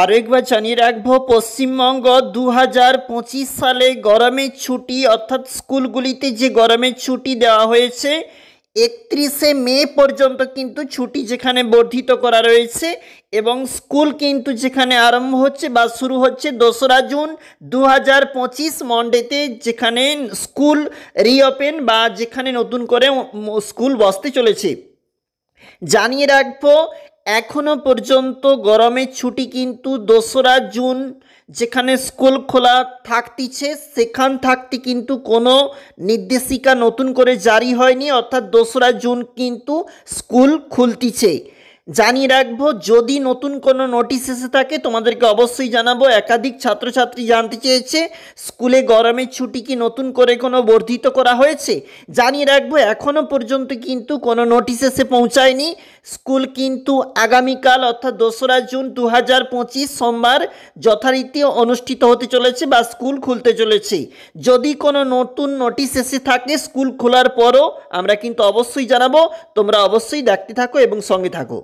আরেকবার জানিয়ে রাখবো, পশ্চিমবঙ্গ 2025 সালে গরমের ছুটি অর্থাৎ স্কুলগুলিতে যে গরমের ছুটি দেওয়া হয়েছে 31শে মে পর্যন্ত কিন্তু ছুটি যেখানে বর্ধিত করা রয়েছে এবং স্কুল কিন্তু যেখানে আরম্ভ হচ্ছে বা শুরু হচ্ছে 2রা জুন 2025 মন্ডেতে, যেখানে স্কুল রিওপেন বা যেখানে নতুন করে স্কুল বসতে চলেছে। জানিয়ে রাখবো, এখনো পর্যন্ত গরমের ছুটি কিন্তু 2রা জুন যেখানে স্কুল খোলা থাকতিছে সেখান থাকতে কিন্তু কোনো নির্দেশিকা নতুন করে জারি হয়নি, অর্থাৎ 2রা জুন কিন্তু স্কুল খুলতিছে। জানিয়ে রাখবো, যদি নতুন কোনো নোটিশ এসে থাকে তোমাদেরকে অবশ্যই জানাবো। একাধিক ছাত্রছাত্রী জানতে চেয়েছে স্কুলে গরমের ছুটি কি নতুন করে কোনো বর্ধিত করা হয়েছে। জানিয়ে রাখবো, এখনও পর্যন্ত কিন্তু কোনো নোটিশ এসে পৌঁছায়নি। স্কুল কিন্তু আগামীকাল অর্থাৎ 2রা জুন 2025 সোমবার যথারীতি অনুষ্ঠিত হতে চলেছে বা স্কুল খুলতে চলেছে। যদি কোনো নতুন নোটিশ এসে থাকে স্কুল খোলার পরও আমরা কিন্তু অবশ্যই জানাবো। তোমরা অবশ্যই দেখতে থাকো এবং সঙ্গে থাকো।